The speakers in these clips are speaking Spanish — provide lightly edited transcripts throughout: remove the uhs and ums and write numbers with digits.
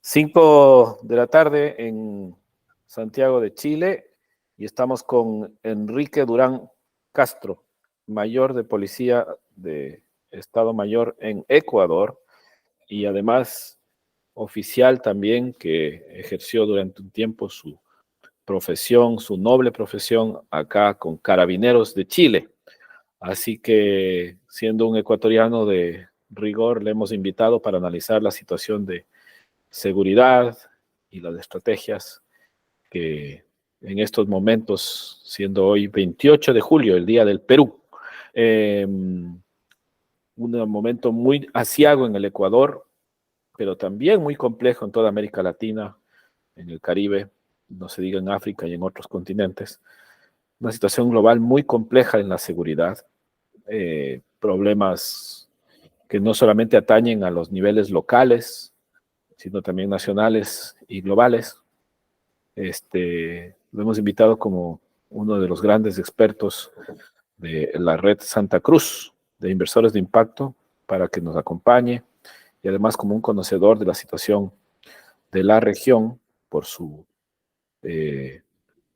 5 de la tarde en Santiago de Chile y estamos con Enrique Durán Castro, mayor de policía de Estado Mayor en Ecuador y además oficial también que ejerció durante un tiempo su profesión, su noble profesión acá con Carabineros de Chile. Así que siendo un ecuatoriano de rigor, le hemos invitado para analizar la situación de seguridad y las estrategias que en estos momentos, siendo hoy 28 de julio, el Día del Perú, un momento muy aciago en el Ecuador, pero también muy complejo en toda América Latina, en el Caribe, no se diga en África y en otros continentes. Una situación global muy compleja en la seguridad, problemas que no solamente atañen a los niveles locales, sino también nacionales y globales. Lo hemos invitado como uno de los grandes expertos de la red Santa Cruz de inversores de impacto para que nos acompañe y además como un conocedor de la situación de la región por su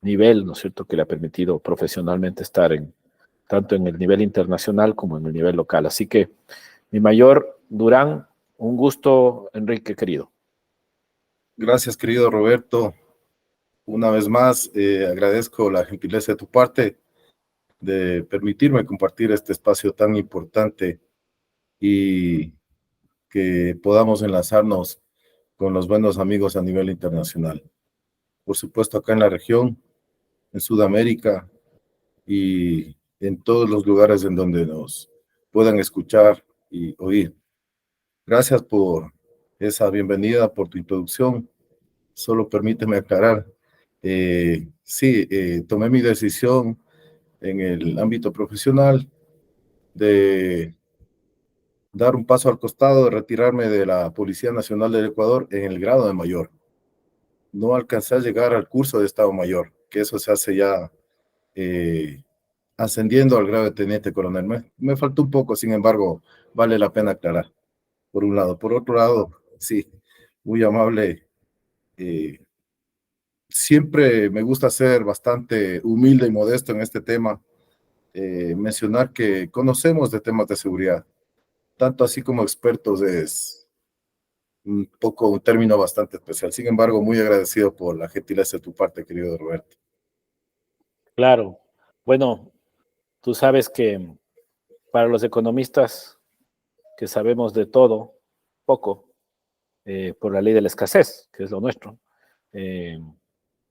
nivel, ¿no es cierto?, que le ha permitido profesionalmente estar tanto en el nivel internacional como en el nivel local. Así que, mi mayor Durán, un gusto, Enrique, querido. Gracias, querido Roberto. Una vez más, agradezco la gentileza de tu parte de permitirme compartir este espacio tan importante y que podamos enlazarnos con los buenos amigos a nivel internacional. Por supuesto, acá en la región, en Sudamérica y en todos los lugares en donde nos puedan escuchar y oír. Gracias por esa bienvenida, por tu introducción. Solo permíteme aclarar. Sí, tomé mi decisión en el ámbito profesional de dar un paso al costado, de retirarme de la Policía Nacional del Ecuador en el grado de mayor. No alcancé a llegar al curso de Estado Mayor, que eso se hace ya ascendiendo al grado de teniente coronel. Me faltó un poco, sin embargo, vale la pena aclarar, por un lado. Por otro lado, sí, muy amable. Siempre me gusta ser bastante humilde y modesto en este tema. Mencionar que conocemos de temas de seguridad, tanto así como expertos es un término bastante especial. Sin embargo, muy agradecido por la gentileza de tu parte, querido Roberto. Claro. Bueno, tú sabes que para los economistas que sabemos de todo, poco, por la ley de la escasez, que es lo nuestro,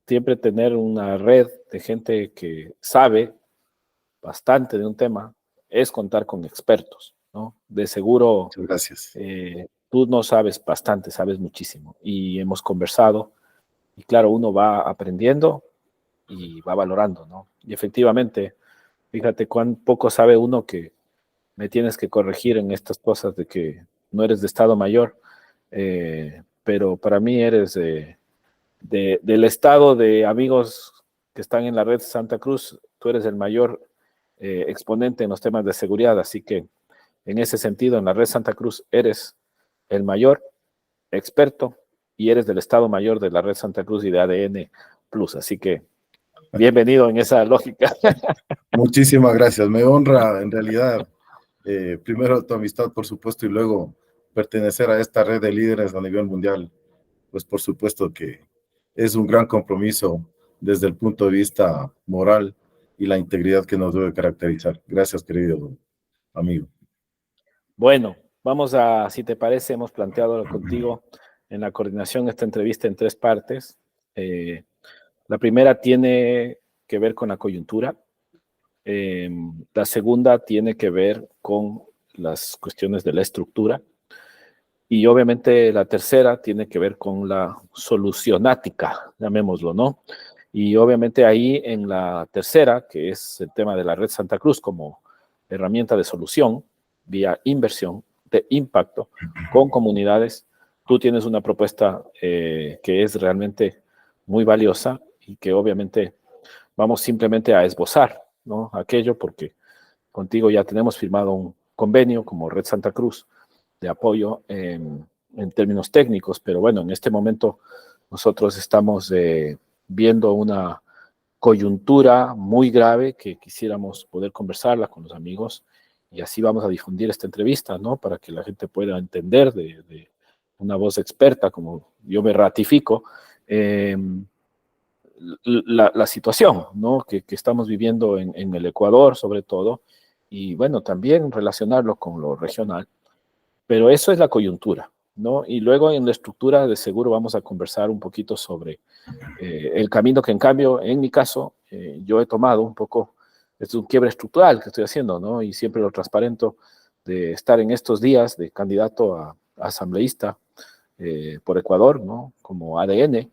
siempre tener una red de gente que sabe bastante de un tema es contar con expertos, ¿no? De seguro, Muchas gracias. tú no sabes bastante, sabes muchísimo. Y hemos conversado, y claro, uno va aprendiendo y va valorando, ¿no? Y efectivamente, fíjate cuán poco sabe uno que me tienes que corregir en estas cosas de que no eres de Estado Mayor, pero para mí eres del estado de amigos que están en la red Santa Cruz, tú eres el mayor exponente en los temas de seguridad, así que en ese sentido, en la red Santa Cruz eres el mayor experto y eres del Estado Mayor de la red Santa Cruz y de ADN Plus, así que bienvenido en esa lógica. Muchísimas gracias, me honra en realidad, primero tu amistad, por supuesto, y luego pertenecer a esta red de líderes a nivel mundial. Pues por supuesto que es un gran compromiso desde el punto de vista moral y la integridad que nos debe caracterizar. Gracias, querido amigo. Bueno, vamos a, si te parece, hemos planteado contigo en la coordinación esta entrevista en 3 partes. La primera tiene que ver con la coyuntura. La segunda tiene que ver con las cuestiones de la estructura. Y obviamente la tercera tiene que ver con la solucionática, llamémoslo, ¿no? Y obviamente ahí en la tercera, que es el tema de la red Santa Cruz como herramienta de solución, vía inversión de impacto con comunidades, tú tienes una propuesta que es realmente muy valiosa y que obviamente vamos simplemente a esbozar, ¿no? Aquello porque contigo ya tenemos firmado un convenio como Red Santa Cruz de apoyo en términos técnicos, pero bueno, en este momento nosotros estamos viendo una coyuntura muy grave que quisiéramos poder conversarla con los amigos y así vamos a difundir esta entrevista, ¿no? Para que la gente pueda entender de una voz experta, como yo me ratifico, la situación, ¿no? Que estamos viviendo en el Ecuador, sobre todo, y bueno, también relacionarlo con lo regional, pero eso es la coyuntura, ¿no? Y luego en la estructura de seguro vamos a conversar un poquito sobre el camino que en cambio, en mi caso, yo he tomado un poco, es un quiebre estructural que estoy haciendo, ¿no? Y siempre lo transparento de estar en estos días de candidato a asambleísta por Ecuador, ¿no? Como ADN,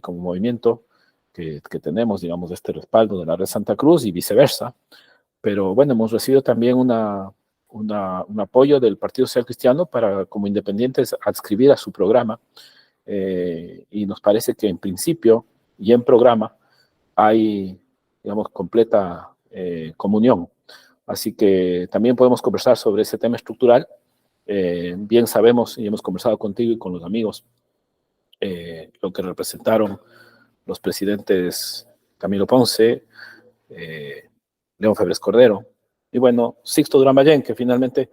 como movimiento que tenemos, digamos, este respaldo de la Red Santa Cruz y viceversa. Pero bueno, hemos recibido también un apoyo del Partido Social Cristiano para, como independientes, adscribir a su programa. Y nos parece que en principio y en programa hay, digamos, completa comunión. Así que también podemos conversar sobre ese tema estructural. Bien sabemos y hemos conversado contigo y con los amigos lo que representaron los presidentes Camilo Ponce, León Febres Cordero, y bueno, Sixto Durán Ballén, que finalmente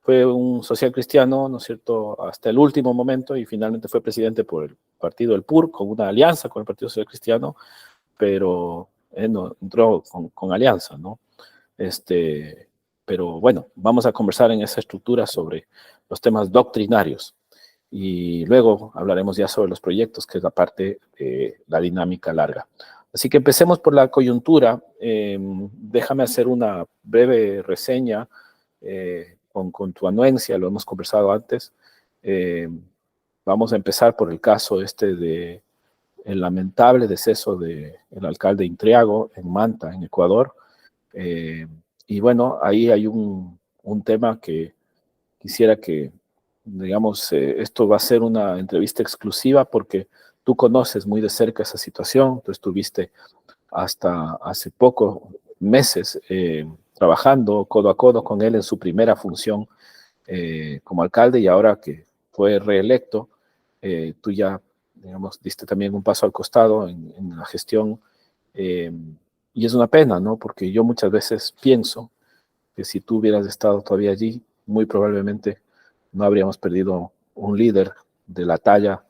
fue un social cristiano, ¿no es cierto?, hasta el último momento, y finalmente fue presidente por el partido del PUR, con una alianza con el Partido Social Cristiano, pero no, entró con alianza, ¿no? Pero bueno, vamos a conversar en esa estructura sobre los temas doctrinarios y luego hablaremos ya sobre los proyectos, que es la parte de la dinámica larga. Así que empecemos por la coyuntura. Déjame hacer una breve reseña con tu anuencia, lo hemos conversado antes. Vamos a empezar por el caso de el lamentable deceso del alcalde Intriago en Manta, en Ecuador. Y bueno, ahí hay un tema que quisiera que, digamos, esto va a ser una entrevista exclusiva porque tú conoces muy de cerca esa situación, tú estuviste hasta hace poco, meses, trabajando codo a codo con él en su primera función como alcalde y ahora que fue reelecto, tú ya, digamos, diste también un paso al costado en la gestión y es una pena, ¿no? Porque yo muchas veces pienso que si tú hubieras estado todavía allí, muy probablemente no habríamos perdido un líder de la talla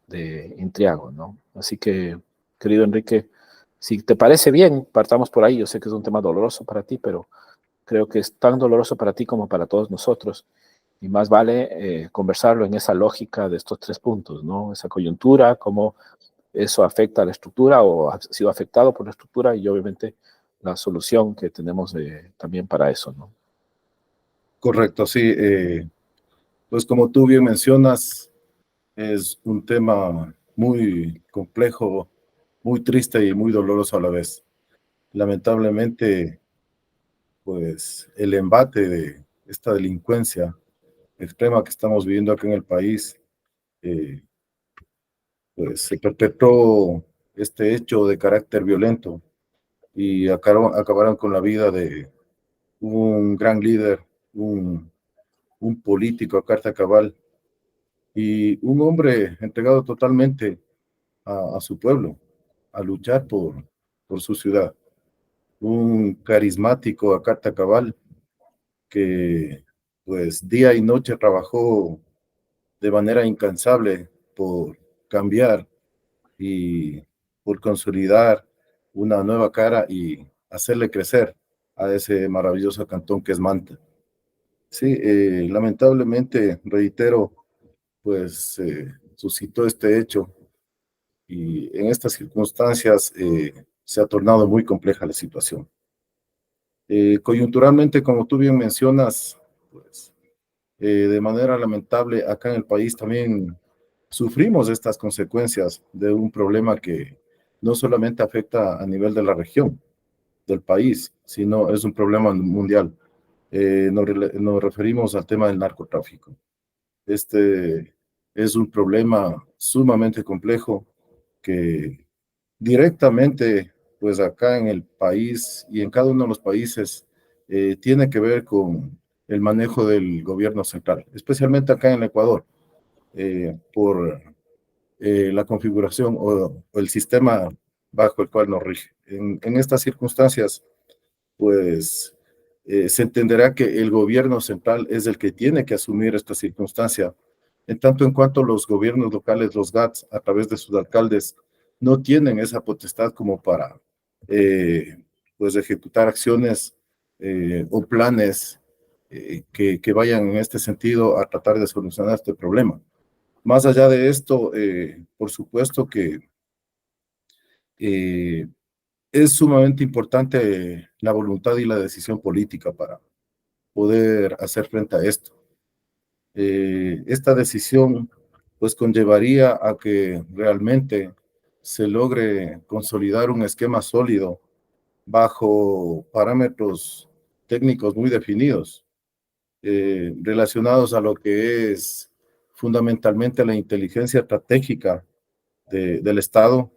de Intriago, ¿no? Así que, querido Enrique, si te parece bien, partamos por ahí. Yo sé que es un tema doloroso para ti, pero creo que es tan doloroso para ti como para todos nosotros. Y más vale conversarlo en esa lógica de estos tres puntos, ¿no? Esa coyuntura, cómo eso afecta a la estructura o ha sido afectado por la estructura y obviamente la solución que tenemos también para eso, ¿no? Correcto, sí. Pues como tú bien mencionas, es un tema muy complejo, muy triste y muy doloroso a la vez. Lamentablemente, pues el embate de esta delincuencia extrema que estamos viviendo acá en el país, pues se perpetró este hecho de carácter violento y acabaron con la vida de un gran líder, un político a carta cabal y un hombre entregado totalmente a su pueblo, a luchar por su ciudad. Un carismático a carta cabal que pues día y noche trabajó de manera incansable por cambiar y por consolidar una nueva cara y hacerle crecer a ese maravilloso cantón que es Manta. Sí, lamentablemente, reitero, pues suscitó este hecho y en estas circunstancias se ha tornado muy compleja la situación. Coyunturalmente, como tú bien mencionas, pues de manera lamentable acá en el país también sufrimos estas consecuencias de un problema que no solamente afecta a nivel de la región, del país, sino es un problema mundial. Nos referimos al tema del narcotráfico. Este es un problema sumamente complejo que directamente, pues acá en el país y en cada uno de los países, tiene que ver con el manejo del gobierno central, especialmente acá en el Ecuador. por la configuración o el sistema bajo el cual nos rige. En estas circunstancias, pues se entenderá que el gobierno central es el que tiene que asumir esta circunstancia, en tanto en cuanto los gobiernos locales, los GATS, a través de sus alcaldes, no tienen esa potestad como para pues ejecutar acciones o planes que vayan en este sentido a tratar de solucionar este problema. Más allá de esto, por supuesto que eh, es sumamente importante la voluntad y la decisión política para poder hacer frente a esto. Esta decisión pues conllevaría a que realmente se logre consolidar un esquema sólido bajo parámetros técnicos muy definidos, relacionados a lo que es fundamentalmente la inteligencia estratégica del Estado,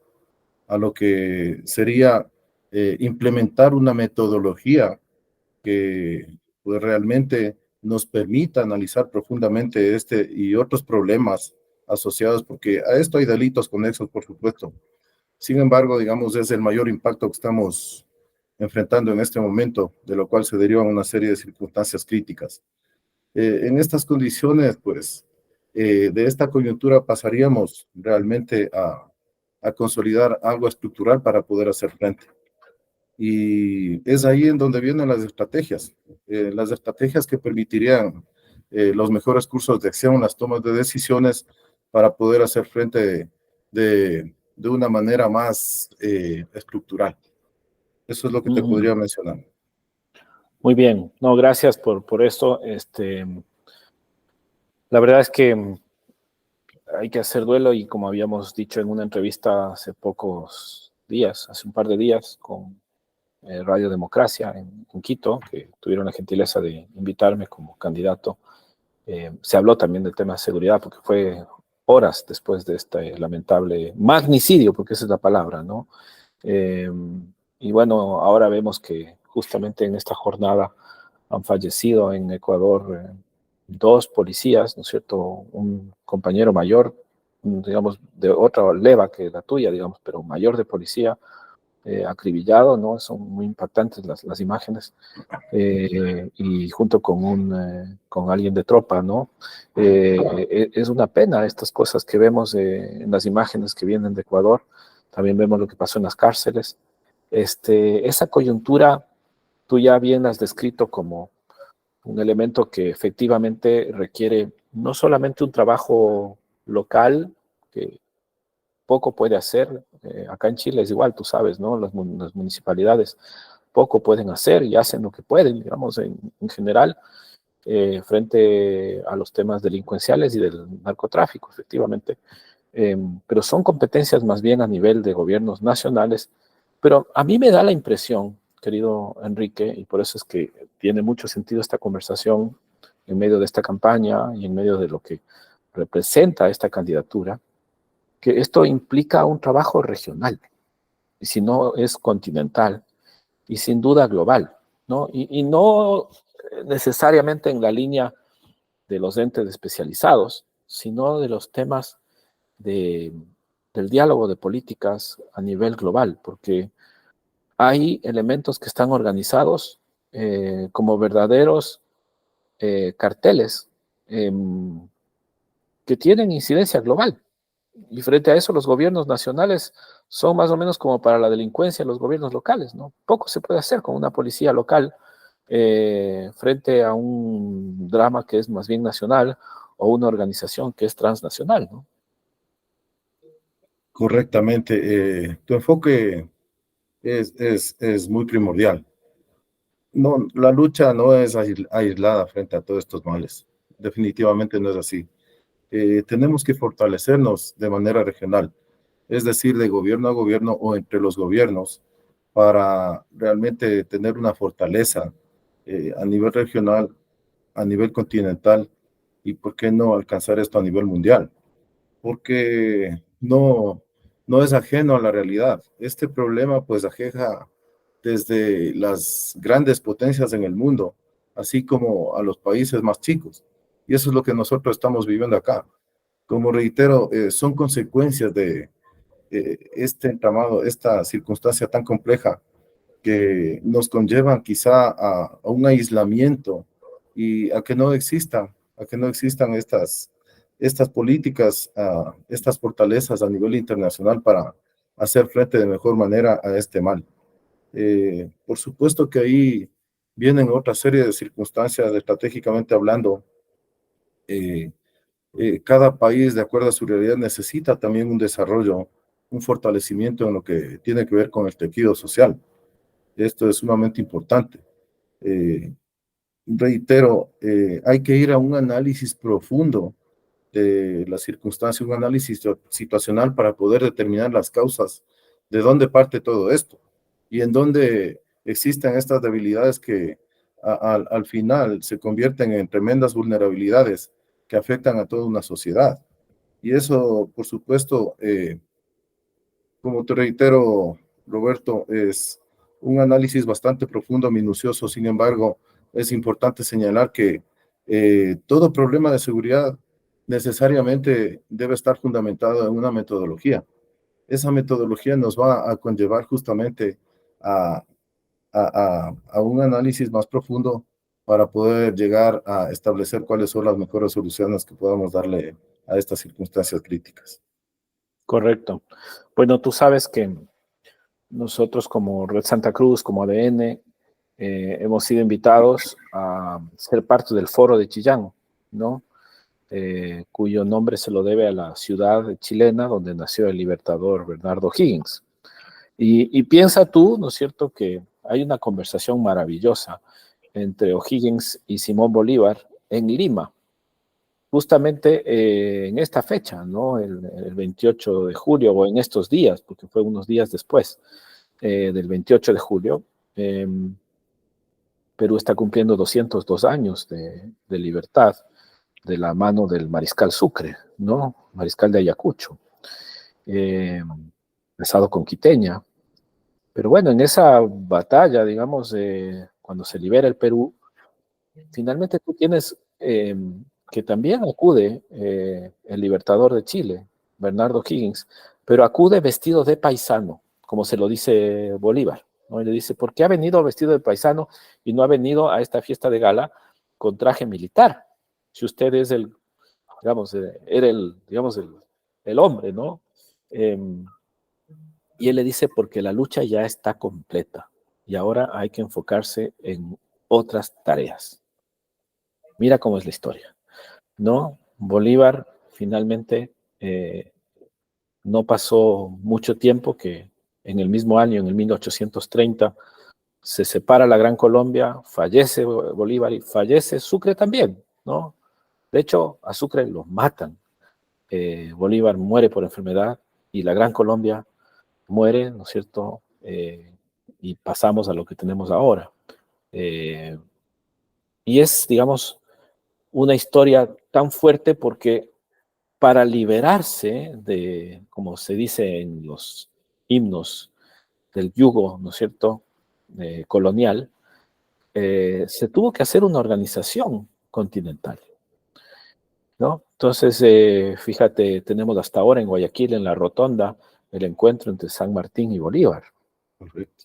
a lo que sería implementar una metodología que pues, realmente nos permita analizar profundamente este y otros problemas asociados, porque a esto hay delitos conexos, por supuesto. Sin embargo, digamos, es el mayor impacto que estamos enfrentando en este momento, de lo cual se derivan una serie de circunstancias críticas. En estas condiciones, pues, de esta coyuntura pasaríamos realmente a consolidar algo estructural para poder hacer frente. Y es ahí en donde vienen las estrategias que permitirían los mejores cursos de acción, las tomas de decisiones para poder hacer frente de una manera más estructural. Eso es lo que te podría mencionar. Muy bien, no, gracias por esto. La verdad es que hay que hacer duelo y como habíamos dicho en una entrevista hace pocos días, hace un par de días con Radio Democracia en Quito, que tuvieron la gentileza de invitarme como candidato, se habló también del tema de seguridad porque fue horas después de este lamentable magnicidio, porque esa es la palabra, ¿no? Y bueno, ahora vemos que justamente en esta jornada han fallecido en Ecuador dos policías, ¿no es cierto? Un compañero mayor, digamos, de otra leva que la tuya, digamos, pero mayor de policía, acribillado, ¿no? Son muy impactantes las imágenes, y junto con alguien de tropa, ¿no? Es una pena estas cosas que vemos en las imágenes que vienen de Ecuador, también vemos lo que pasó en las cárceles. Esa coyuntura, tú ya bien has descrito como un elemento que efectivamente requiere no solamente un trabajo local, que poco puede hacer, acá en Chile es igual, tú sabes, ¿no? Las municipalidades poco pueden hacer y hacen lo que pueden, digamos, en general, frente a los temas delincuenciales y del narcotráfico, efectivamente. Pero son competencias más bien a nivel de gobiernos nacionales. Pero a mí me da la impresión, querido Enrique, y por eso es que tiene mucho sentido esta conversación en medio de esta campaña y en medio de lo que representa esta candidatura, que esto implica un trabajo regional, y si no es continental, y sin duda global, ¿no? Y no necesariamente en la línea de los entes especializados, sino de los temas de, del diálogo de políticas a nivel global, porque hay elementos que están organizados como verdaderos carteles eh, que tienen incidencia global. Y frente a eso, los gobiernos nacionales son más o menos como para la delincuencia los gobiernos locales, ¿no? Poco se puede hacer con una policía local frente a un drama que es más bien nacional o una organización que es transnacional, ¿no? Correctamente. Tu enfoque es muy primordial. No, la lucha no es aislada frente a todos estos males. Definitivamente no es así. Tenemos que fortalecernos de manera regional, es decir, de gobierno a gobierno o entre los gobiernos, para realmente tener una fortaleza a nivel regional, a nivel continental y, ¿por qué no alcanzar esto a nivel mundial? Porque no es ajeno a la realidad. Este problema pues aqueja desde las grandes potencias en el mundo, así como a los países más chicos. Y eso es lo que nosotros estamos viviendo acá. Como reitero, son consecuencias de este entramado, esta circunstancia tan compleja que nos conllevan quizá a un aislamiento y a que no existan estas políticas, estas fortalezas a nivel internacional para hacer frente de mejor manera a este mal. Por supuesto que ahí vienen otra serie de circunstancias estratégicamente hablando. eh, Cada país, de acuerdo a su realidad, necesita también un desarrollo, un fortalecimiento en lo que tiene que ver con el tejido social. Esto es sumamente importante. Eh, Reitero, hay que ir a un análisis profundo de la circunstancia, un análisis situacional para poder determinar las causas de dónde parte todo esto y en dónde existen estas debilidades que al final se convierten en tremendas vulnerabilidades que afectan a toda una sociedad. Y eso, por supuesto, como te reitero, Roberto, es un análisis bastante profundo, minucioso. Sin embargo, es importante señalar que todo problema de seguridad necesariamente debe estar fundamentado en una metodología. Esa metodología nos va a conllevar justamente a, a un análisis más profundo para poder llegar a establecer cuáles son las mejores soluciones que podamos darle a estas circunstancias críticas. Correcto. Bueno, tú sabes que nosotros como Red Santa Cruz, como ADN, hemos sido invitados a ser parte del Foro de Chillán, ¿no? Cuyo nombre se lo debe a la ciudad chilena donde nació el libertador Bernardo Higgins. Y piensa tú, ¿no es cierto?, que hay una conversación maravillosa entre O'Higgins y Simón Bolívar en Lima, justamente en esta fecha, ¿no? El 28 de julio, o en estos días, porque fue unos días después del 28 de julio. Perú está cumpliendo 202 años de libertad de la mano del mariscal Sucre, ¿no? Mariscal de Ayacucho, casado con Quiteña. Pero bueno, en esa batalla, digamos, cuando se libera el Perú, finalmente tú tienes que también acude el libertador de Chile, Bernardo Higgins, pero acude vestido de paisano, como se lo dice Bolívar, ¿no? Y le dice, ¿por qué ha venido vestido de paisano y no ha venido a esta fiesta de gala con traje militar? Si usted es digamos, era digamos, el hombre, ¿no? Eh, y él le dice, porque la lucha ya está completa y ahora hay que enfocarse en otras tareas. Mira cómo es la historia, ¿no? Bolívar finalmente no pasó mucho tiempo que en el mismo año, en el 1830, se separa la Gran Colombia, fallece Bolívar y fallece Sucre también, ¿no? De hecho, a Sucre lo matan. Bolívar muere por enfermedad y la Gran Colombia muere, ¿no es cierto? Y pasamos a lo que tenemos ahora. Eh, y es, digamos, una historia tan fuerte porque para liberarse de, como se dice en los himnos del yugo, ¿no es cierto?, colonial, se tuvo que hacer una organización continental, ¿no? Entonces, fíjate, tenemos hasta ahora en Guayaquil, en la Rotonda, el encuentro entre San Martín y Bolívar, Correcto.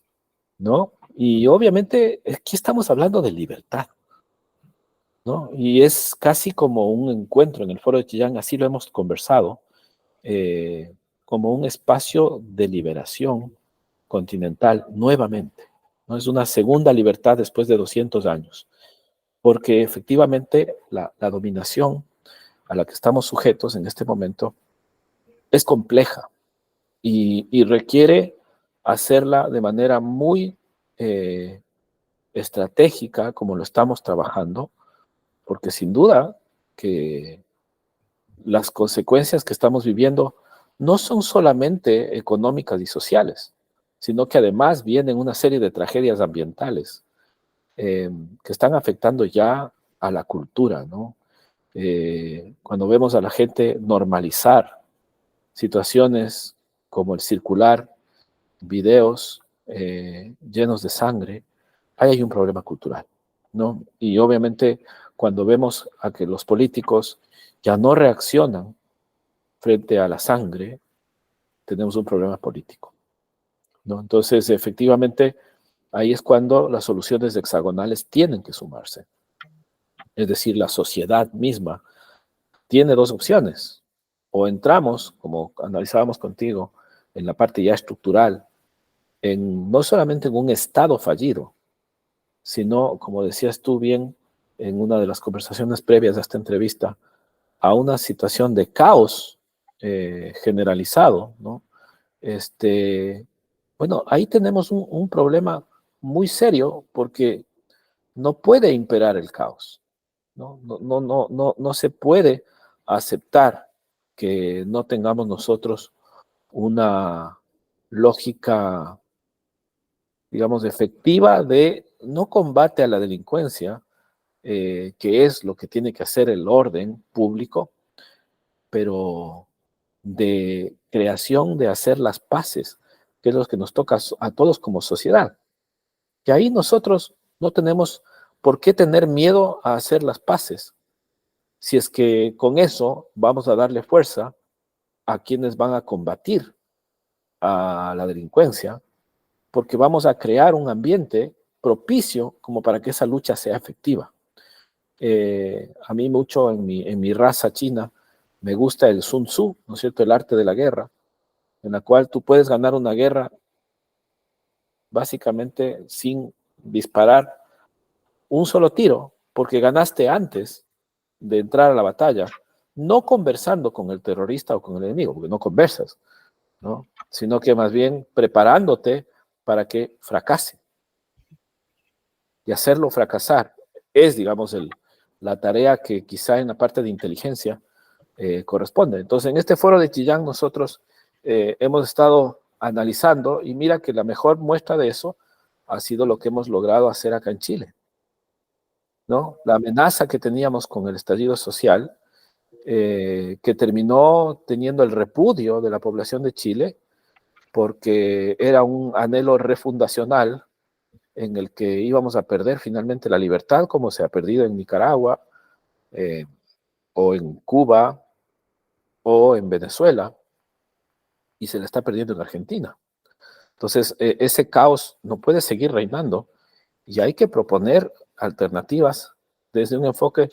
¿no? Y obviamente aquí estamos hablando de libertad, ¿no? Y es casi como un encuentro en el Foro de Chillán, así lo hemos conversado, como un espacio de liberación continental nuevamente, ¿no? Es una segunda libertad después de 200 años, porque efectivamente la dominación a la que estamos sujetos en este momento es compleja y requiere hacerla de manera muy estratégica, como lo estamos trabajando, porque sin duda que las consecuencias que estamos viviendo no son solamente económicas y sociales, sino que además vienen una serie de tragedias ambientales que están afectando ya a la cultura, ¿no? Cuando vemos a la gente normalizar situaciones como el circular videos llenos de sangre, ahí hay un problema cultural, ¿no? Y obviamente cuando vemos a que los políticos ya no reaccionan frente a la sangre, tenemos un problema político, ¿no? Entonces, efectivamente, ahí es cuando las soluciones hexagonales tienen que sumarse. Es decir, la sociedad misma tiene dos opciones. O entramos, como analizábamos contigo, en la parte ya estructural, no solamente en un Estado fallido, sino, como decías tú bien en una de las conversaciones previas a esta entrevista, a una situación de caos generalizado, ¿no? Bueno, ahí tenemos un problema muy serio porque no puede imperar el caos, ¿no? No se puede aceptar que no tengamos nosotros una lógica, digamos, efectiva de no combate a la delincuencia, que es lo que tiene que hacer el orden público, pero de creación de hacer las paces, que es lo que nos toca a todos como sociedad. Que ahí nosotros no tenemos por qué tener miedo a hacer las paces, si es que con eso vamos a darle fuerza a quienes van a combatir a la delincuencia, porque vamos a crear un ambiente propicio como para que esa lucha sea efectiva. A mí mucho en mi raza china me gusta el Sun Tzu, ¿no es cierto?, el arte de la guerra, en la cual tú puedes ganar una guerra básicamente sin disparar un solo tiro, porque ganaste antes de entrar a la batalla, no conversando con el terrorista o con el enemigo, porque no conversas, ¿no? Sino que más bien preparándote para que fracase. Y hacerlo fracasar es, digamos, la tarea que quizá en la parte de inteligencia corresponde. Entonces, en este foro de Chillán nosotros hemos estado analizando y mira que la mejor muestra de eso ha sido lo que hemos logrado hacer acá en Chile, ¿no? La amenaza que teníamos con el estallido social, que terminó teniendo el repudio de la población de Chile, porque era un anhelo refundacional en el que íbamos a perder finalmente la libertad, como se ha perdido en Nicaragua, o en Cuba, o en Venezuela, y se le está perdiendo en Argentina. Entonces, ese caos no puede seguir reinando y hay que proponer alternativas desde un enfoque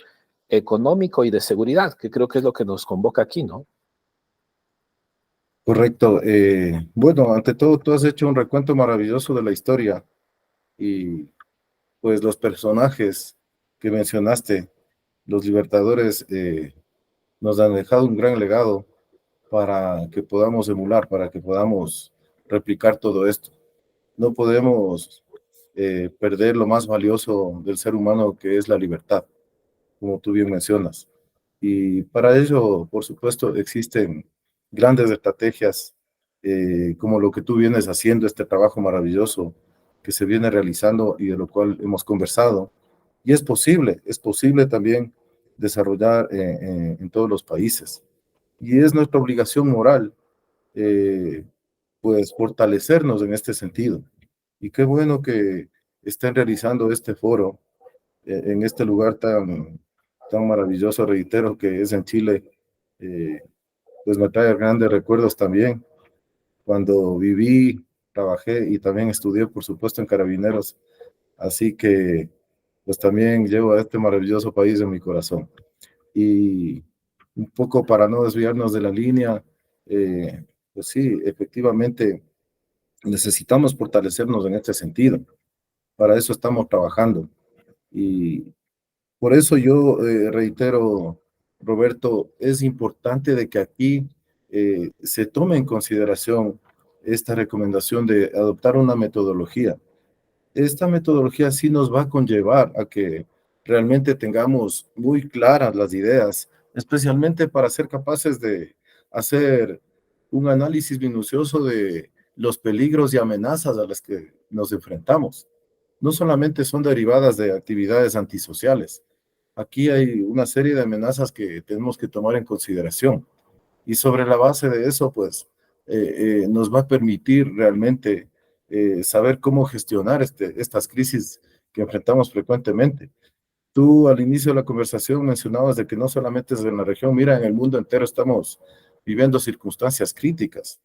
económico y de seguridad, que creo que es lo que nos convoca aquí, ¿no? Correcto. Bueno, ante todo, tú has hecho un recuento maravilloso de la historia y pues los personajes que mencionaste, los libertadores, nos han dejado un gran legado para que podamos emular, para que podamos replicar todo esto. No podemos perder lo más valioso del ser humano, que es la libertad, como tú bien mencionas. Y para ello, por supuesto, existen grandes estrategias, como lo que tú vienes haciendo, este trabajo maravilloso que se viene realizando y de lo cual hemos conversado. Y es posible también desarrollar en todos los países. Y es nuestra obligación moral, eh, pues, fortalecernos en este sentido. Y qué bueno que estén realizando este foro en este lugar tan maravilloso, reitero, que es en Chile. eh, pues me trae grandes recuerdos también, cuando viví, trabajé y también estudié, por supuesto, en Carabineros. Así que, pues también llevo a este maravilloso país en mi corazón. Y un poco para no desviarnos de la línea, pues sí, efectivamente necesitamos fortalecernos en este sentido. Para eso estamos trabajando. Y por eso yo reitero, Roberto, es importante de que aquí se tome en consideración esta recomendación de adoptar una metodología. Esta metodología sí nos va a conllevar a que realmente tengamos muy claras las ideas, especialmente para ser capaces de hacer un análisis minucioso de los peligros y amenazas a las que nos enfrentamos. No solamente son derivadas de actividades antisociales. Aquí hay una serie de amenazas que tenemos que tomar en consideración. Y sobre la base de eso, pues, nos va a permitir realmente saber cómo gestionar estas crisis que enfrentamos frecuentemente. Tú al inicio de la conversación mencionabas de que no solamente es en la región, mira, en el mundo entero estamos viviendo circunstancias críticas.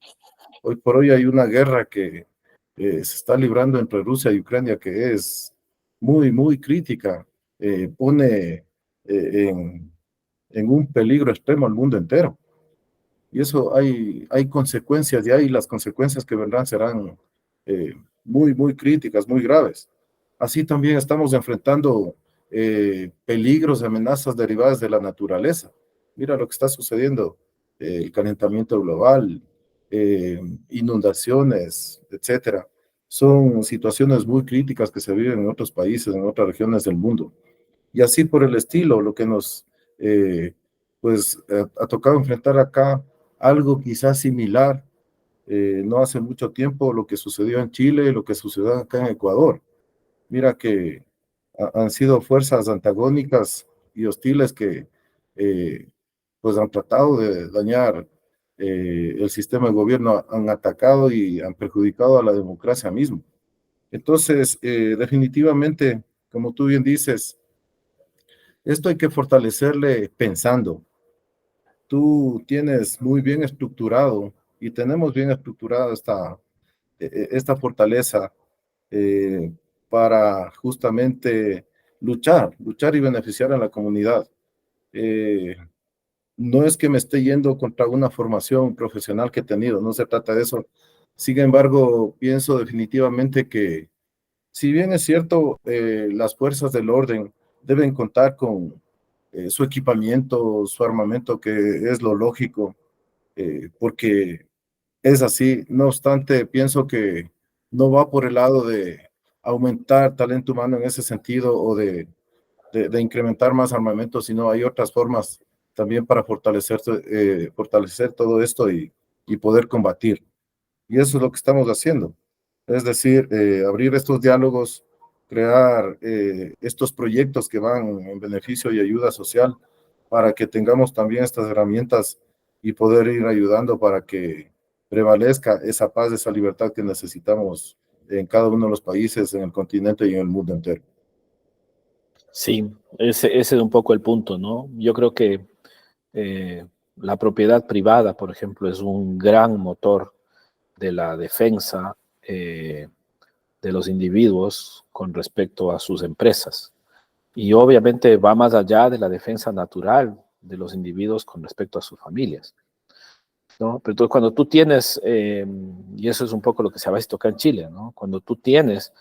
Hoy por hoy hay una guerra que se está librando entre Rusia y Ucrania que es muy, muy crítica. Pone en un peligro extremo al mundo entero. Y eso hay consecuencias, y ahí las consecuencias que vendrán serán muy, muy críticas, muy graves. Así también estamos enfrentando peligros, amenazas derivadas de la naturaleza. Mira lo que está sucediendo, el calentamiento global, inundaciones, etcétera. Son situaciones muy críticas que se viven en otros países, en otras regiones del mundo. Y así por el estilo, lo que nos ha tocado enfrentar acá algo quizás similar, no hace mucho tiempo, lo que sucedió en Chile, lo que sucedió acá en Ecuador. Mira que han sido fuerzas antagónicas y hostiles que pues han tratado de dañar el sistema de gobierno, han atacado y han perjudicado a la democracia misma. Entonces, definitivamente, como tú bien dices, esto hay que fortalecerle pensando. Tú tienes muy bien estructurado y tenemos bien estructurada esta fortaleza eh, para justamente luchar y beneficiar a la comunidad. Eh, no es que me esté yendo contra una formación profesional que he tenido, no se trata de eso. Sin embargo, pienso definitivamente que, si bien es cierto, las fuerzas del orden deben contar con su equipamiento, su armamento, que es lo lógico, porque es así. No obstante, pienso que no va por el lado de aumentar talento humano en ese sentido o de incrementar más armamento, sino hay otras formas también para fortalecer todo esto y poder combatir. Y eso es lo que estamos haciendo. Es decir, abrir estos diálogos, crear estos proyectos que van en beneficio y ayuda social para que tengamos también estas herramientas y poder ir ayudando para que prevalezca esa paz, esa libertad que necesitamos en cada uno de los países, en el continente y en el mundo entero. Sí, ese es un poco el punto, ¿no? Yo creo que la propiedad privada, por ejemplo, es un gran motor de la defensa de los individuos con respecto a sus empresas. Y obviamente va más allá de la defensa natural de los individuos con respecto a sus familias, ¿no? Pero entonces, cuando tú tienes, y eso es un poco lo que se ha visto acá en Chile, ¿no? Cuando tú tienes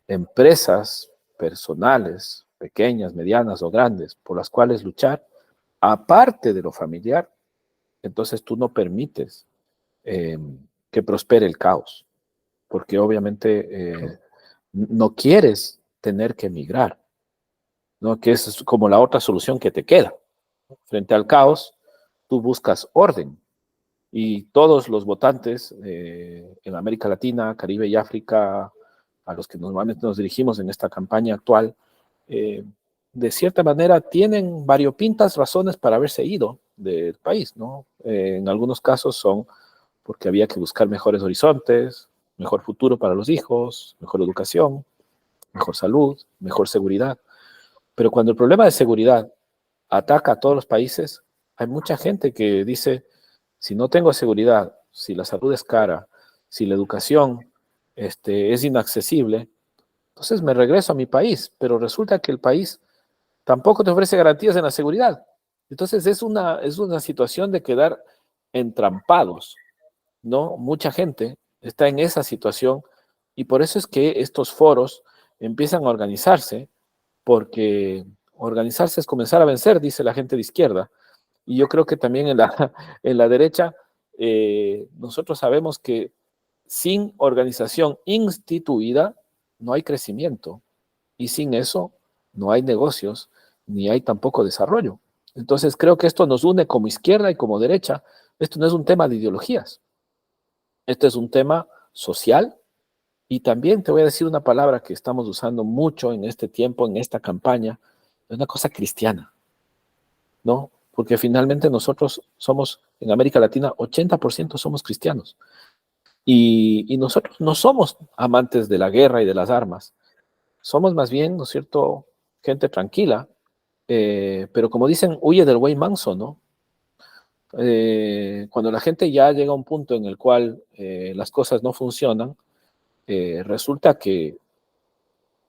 empresas personales, pequeñas, medianas o grandes, por las cuales luchar, aparte de lo familiar, entonces tú no permites eh, que prospere el caos, porque obviamente no quieres tener que emigrar, ¿no? Que es como la otra solución que te queda. Frente al caos, tú buscas orden. Y todos los votantes en América Latina, Caribe y África, a los que normalmente nos dirigimos en esta campaña actual, de cierta manera tienen variopintas razones para haberse ido del país, ¿no? En algunos casos son porque había que buscar mejores horizontes, mejor futuro para los hijos, mejor educación, mejor salud, mejor seguridad. Pero cuando el problema de seguridad ataca a todos los países, hay mucha gente que dice, si no tengo seguridad, si la salud es cara, si la educación es inaccesible, entonces me regreso a mi país, pero resulta que el país tampoco te ofrece garantías en la seguridad. Entonces es una situación de quedar entrampados, ¿no? Mucha gente está en esa situación y por eso es que estos foros empiezan a organizarse, porque organizarse es comenzar a vencer, dice la gente de izquierda. Y yo creo que también en la derecha nosotros sabemos que sin organización instituida no hay crecimiento y sin eso no hay negocios ni hay tampoco desarrollo. Entonces creo que esto nos une como izquierda y como derecha. Esto no es un tema de ideologías, esto es un tema social. Y también te voy a decir una palabra que estamos usando mucho en este tiempo, en esta campaña, es una cosa cristiana, ¿no? Porque finalmente nosotros somos, en América Latina, 80% somos cristianos. Y nosotros no somos amantes de la guerra y de las armas. Somos más bien, ¿no es cierto?, gente tranquila. Pero como dicen, huye del güey manso, ¿no? Cuando la gente ya llega a un punto en el cual las cosas no funcionan, resulta que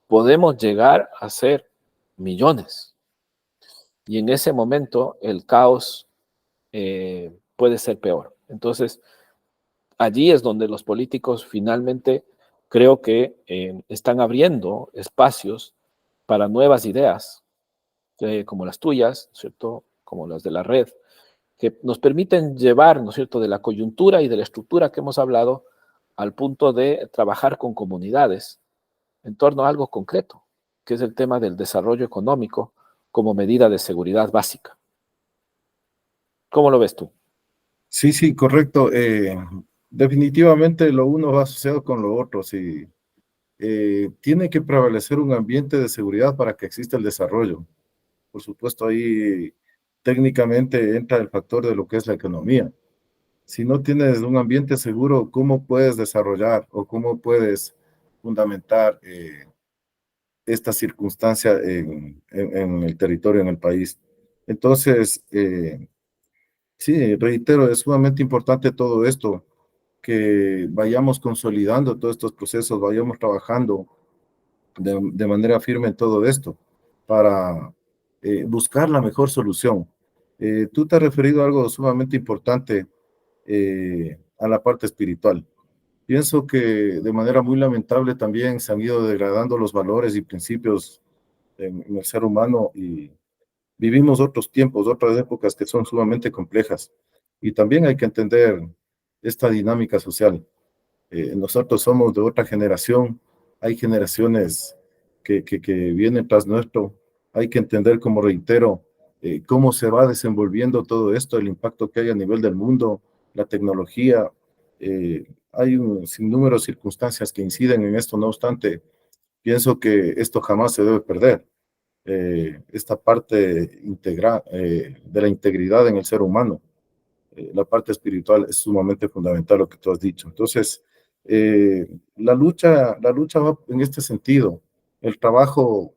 podemos llegar a ser millones. Y en ese momento el caos puede ser peor. Entonces, allí es donde los políticos finalmente creo que están abriendo espacios para nuevas ideas, como las tuyas, ¿cierto? Como las de la red, que nos permiten llevar, ¿no es cierto?, de la coyuntura y de la estructura que hemos hablado al punto de trabajar con comunidades en torno a algo concreto, que es el tema del desarrollo económico como medida de seguridad básica. ¿Cómo lo ves tú? Sí, sí, correcto. Definitivamente lo uno va asociado con lo otro. Sí. Tiene que prevalecer un ambiente de seguridad para que exista el desarrollo. Por supuesto, ahí técnicamente entra el factor de lo que es la economía. Si no tienes un ambiente seguro, ¿cómo puedes desarrollar o cómo puedes fundamentar esta circunstancia en el territorio, en el país? Entonces, sí, reitero, es sumamente importante todo esto, que vayamos consolidando todos estos procesos, vayamos trabajando de manera firme en todo esto para buscar la mejor solución. Tú te has referido a algo sumamente importante, a la parte espiritual. Pienso que de manera muy lamentable también se han ido degradando los valores y principios en el ser humano, y vivimos otros tiempos, otras épocas que son sumamente complejas. Y también hay que entender esta dinámica social. Nosotros somos de otra generación, hay generaciones que vienen tras nuestro, hay que entender, como reitero, cómo se va desenvolviendo todo esto, el impacto que hay a nivel del mundo, la tecnología. Hay un sinnúmero de circunstancias que inciden en esto. No obstante, pienso que esto jamás se debe perder. Esta parte de la integridad en el ser humano, la parte espiritual es sumamente fundamental, lo que tú has dicho. Entonces, la lucha va en este sentido. El trabajo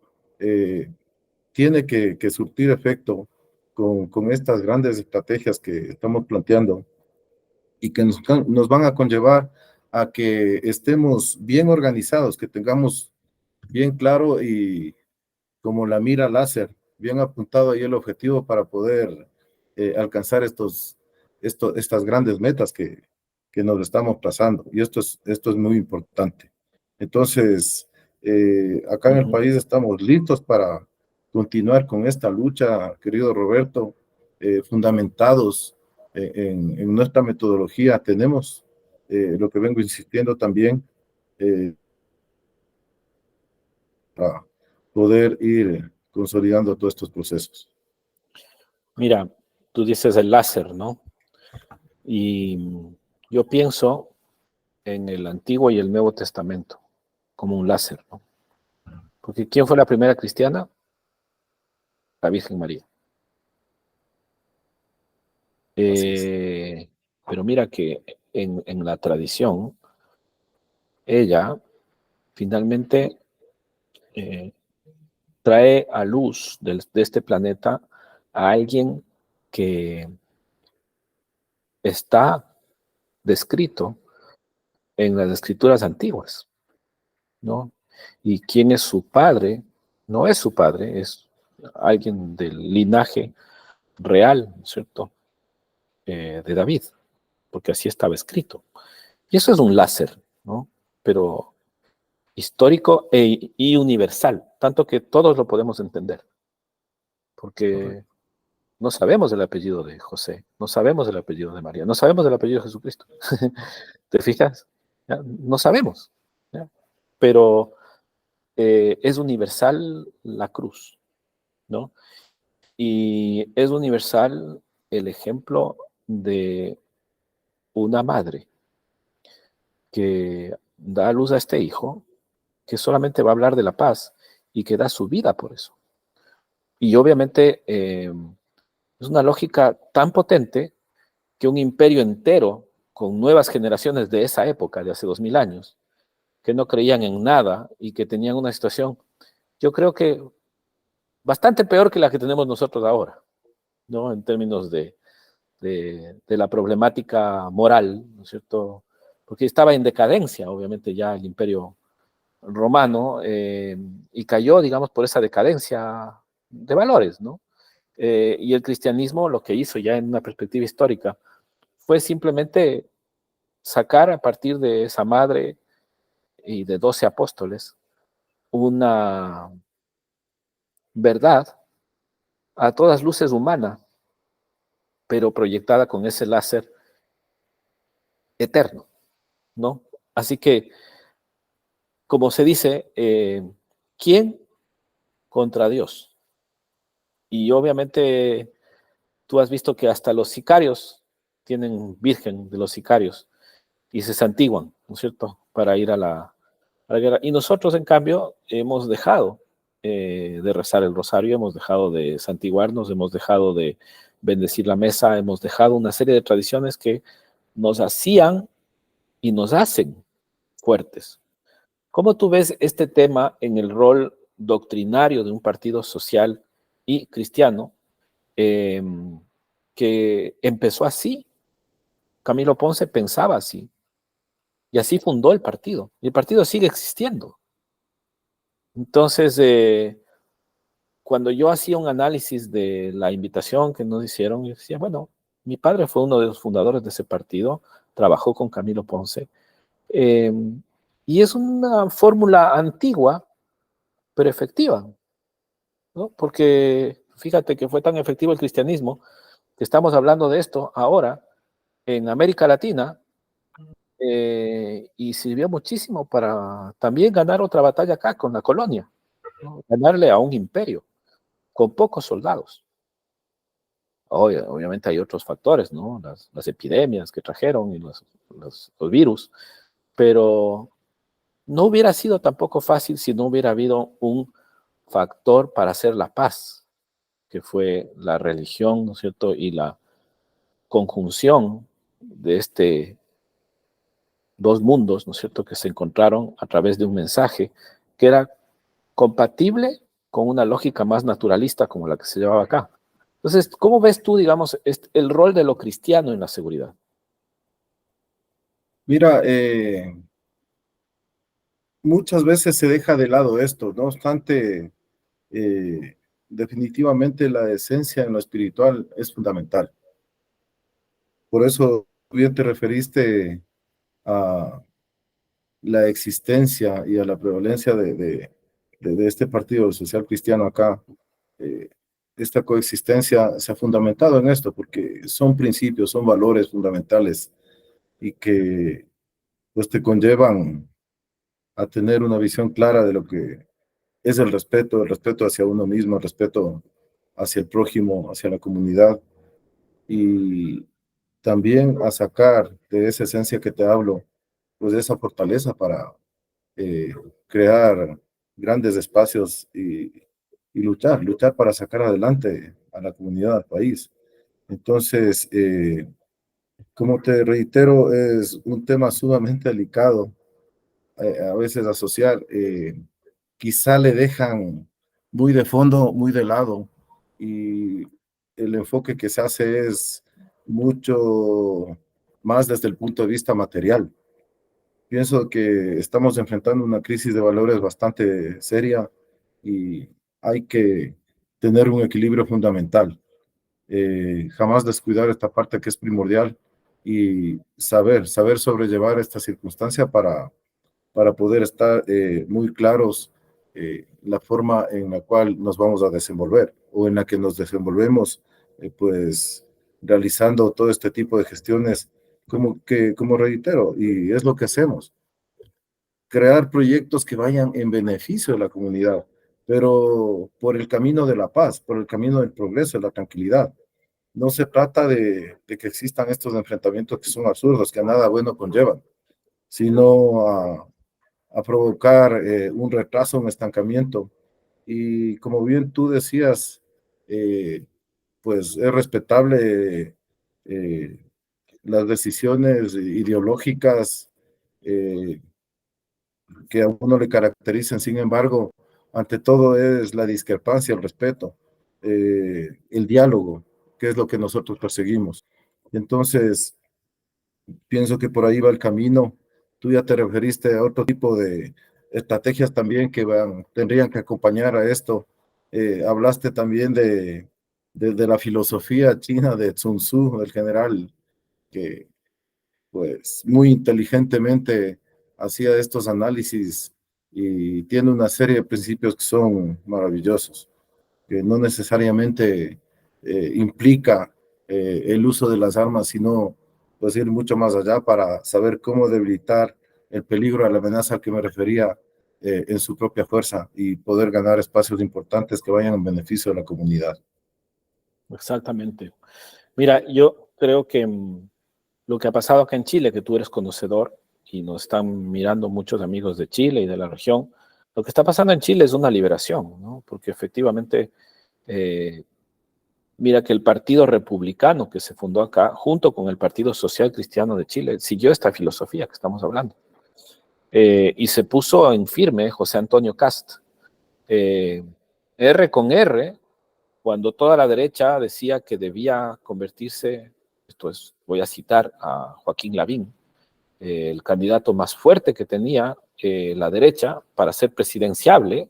tiene que surtir efecto con estas grandes estrategias que estamos planteando y que nos van a conllevar a que estemos bien organizados, que tengamos bien claro y como la mira láser, bien apuntado ahí el objetivo para poder alcanzar estas grandes metas que nos estamos trazando. Y esto es muy importante. Entonces, acá en el país estamos listos para continuar con esta lucha, querido Roberto, fundamentados en nuestra metodología. Tenemos lo que vengo insistiendo también, para poder ir consolidando todos estos procesos. Mira, tú dices el láser, ¿no? Y yo pienso en el Antiguo y el Nuevo Testamento como un láser, ¿no? Porque ¿quién fue la primera cristiana? La Virgen María. Así es. Pero mira que en la tradición, ella finalmente trae a luz de este planeta a alguien que está descrito en las escrituras antiguas, ¿no? Y quién es su padre, no es su padre, es alguien del linaje real, ¿cierto? De David, porque así estaba escrito. Y eso es un láser, ¿no? Pero histórico y universal, tanto que todos lo podemos entender, porque Correcto. no sabemos el apellido de José, no sabemos el apellido de María, no sabemos el apellido de Jesucristo. ¿Te fijas? ¿Ya? No sabemos, ¿ya? Pero es universal la cruz, ¿no? Y es universal el ejemplo de una madre que da a luz a este hijo, que solamente va a hablar de la paz y que da su vida por eso. Y obviamente es una lógica tan potente que un imperio entero con nuevas generaciones de esa época, de hace 2000 años, que no creían en nada y que tenían una situación, yo creo que bastante peor que la que tenemos nosotros ahora, ¿no? En términos de de la problemática moral, ¿no es cierto? Porque estaba en decadencia, obviamente, ya el Imperio Romano, y cayó, digamos, por esa decadencia de valores, ¿no? Y el cristianismo lo que hizo ya en una perspectiva histórica fue simplemente sacar a partir de esa madre y de 12 apóstoles una verdad a todas luces humana, pero proyectada con ese láser eterno, ¿no? Así que, como se dice, ¿quién contra Dios? Y obviamente tú has visto que hasta los sicarios tienen virgen de los sicarios y se santiguan, ¿no es cierto?, para ir a la guerra. Y nosotros, en cambio, hemos dejado de rezar el rosario, hemos dejado de santiguarnos, hemos dejado de bendecir la mesa, hemos dejado una serie de tradiciones que nos hacían y nos hacen fuertes. ¿Cómo tú ves este tema en el rol doctrinario de un partido social y cristiano eh, que empezó así? Camilo Ponce pensaba así y así fundó el partido y el partido sigue existiendo. Entonces, cuando yo hacía un análisis de la invitación que nos hicieron, yo decía, bueno, mi padre fue uno de los fundadores de ese partido, trabajó con Camilo Ponce, eh, y es una fórmula antigua, pero efectiva, ¿no? Porque fíjate que fue tan efectivo el cristianismo que estamos hablando de esto ahora en América Latina, y sirvió muchísimo para también ganar otra batalla acá con la colonia, ¿no? Ganarle a un imperio con pocos soldados. Obviamente hay otros factores, ¿no? Las epidemias que trajeron y los virus, pero no hubiera sido tampoco fácil si no hubiera habido un factor para hacer la paz, que fue la religión, ¿no es cierto? Y la conjunción de dos mundos, ¿no es cierto?, que se encontraron a través de un mensaje que era compatible con una lógica más naturalista como la que se llevaba acá. Entonces, ¿cómo ves tú, digamos, el rol de lo cristiano en la seguridad? Mira, muchas veces se deja de lado esto, no obstante, eh, definitivamente la esencia en lo espiritual es fundamental. Por eso bien te referiste a la existencia y a la prevalencia de este partido social cristiano acá. Eh, esta coexistencia se ha fundamentado en esto, porque son principios, son valores fundamentales y que pues te conllevan a tener una visión clara de lo que es el respeto hacia uno mismo, el respeto hacia el prójimo, hacia la comunidad, y también a sacar de esa esencia que te hablo, pues de esa fortaleza para eh, crear grandes espacios y luchar para sacar adelante a la comunidad, al país. Entonces, como te reitero, es un tema sumamente delicado, a veces asociar, quizá le dejan muy de fondo, muy de lado, y el enfoque que se hace es mucho más desde el punto de vista material. Pienso que estamos enfrentando una crisis de valores bastante seria y hay que tener un equilibrio fundamental. Jamás descuidar esta parte que es primordial y saber sobrellevar esta circunstancia para poder estar muy claros la forma en la cual nos vamos a desenvolver o en la que nos desenvolvemos, pues realizando todo este tipo de gestiones, como reitero, y es lo que hacemos, crear proyectos que vayan en beneficio de la comunidad, pero por el camino de la paz, por el camino del progreso, de la tranquilidad. No se trata de que existan estos enfrentamientos que son absurdos, que a nada bueno conllevan, sino a provocar un retraso, un estancamiento. Y como bien tú decías, pues es respetable las decisiones ideológicas que a uno le caracterizan. Sin embargo, ante todo es la discrepancia, el respeto, el diálogo, que es lo que nosotros perseguimos. Entonces, pienso que por ahí va el camino. Tú ya te referiste a otro tipo de estrategias también que tendrían que acompañar a esto. Hablaste también de la filosofía china de Sun Tzu, el general que pues muy inteligentemente hacía estos análisis y tiene una serie de principios que son maravillosos, que no necesariamente implica el uso de las armas, sino pues ir mucho más allá para saber cómo debilitar el peligro a la amenaza al que me refería en su propia fuerza y poder ganar espacios importantes que vayan en beneficio de la comunidad. Exactamente. Mira, yo creo que lo que ha pasado acá en Chile, que tú eres conocedor y nos están mirando muchos amigos de Chile y de la región, lo que está pasando en Chile es una liberación, ¿no? Porque efectivamente, mira que el Partido Republicano que se fundó acá, junto con el Partido Social Cristiano de Chile, siguió esta filosofía que estamos hablando. Y se puso en firme José Antonio Cast. R con R, cuando toda la derecha decía que debía convertirse, esto es, voy a citar a Joaquín Lavín, el candidato más fuerte que tenía la derecha para ser presidenciable,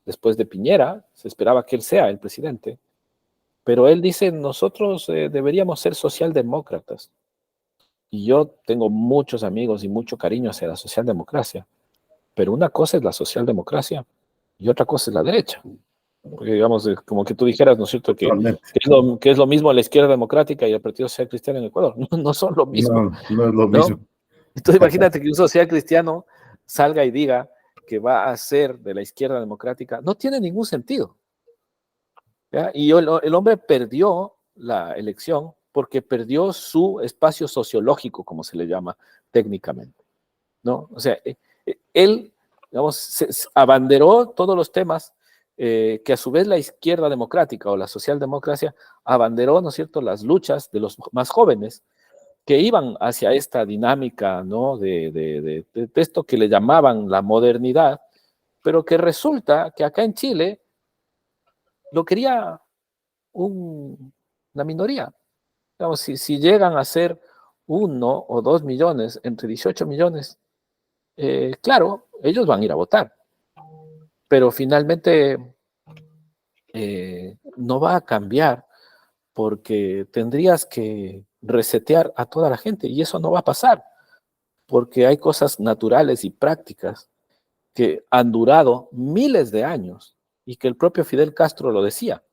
después de Piñera, se esperaba que él sea el presidente, pero él dice, nosotros deberíamos ser socialdemócratas. Y yo tengo muchos amigos y mucho cariño hacia la socialdemocracia, pero una cosa es la socialdemocracia y otra cosa es la derecha. Porque digamos, como que tú dijeras, ¿no es cierto?, que es lo mismo la izquierda democrática y el Partido Social Cristiano en Ecuador. No, no son lo mismo. No, no es lo ¿no? mismo. Entonces imagínate que un social cristiano salga y diga que va a ser de la izquierda democrática. No tiene ningún sentido. ¿Ya? Y el hombre perdió la elección porque perdió su espacio sociológico, como se le llama técnicamente, ¿no? O sea, él, digamos, se abanderó todos los temas que a su vez la izquierda democrática o la socialdemocracia abanderó, ¿no es cierto?, las luchas de los más jóvenes que iban hacia esta dinámica, ¿no?, de esto que le llamaban la modernidad, pero que resulta que acá en Chile lo quería una minoría. Digamos, si llegan a ser 1 o 2 millones, entre 18 millones, claro, ellos van a ir a votar, pero finalmente no va a cambiar porque tendrías que resetear a toda la gente y eso no va a pasar porque hay cosas naturales y prácticas que han durado miles de años y que el propio Fidel Castro lo decía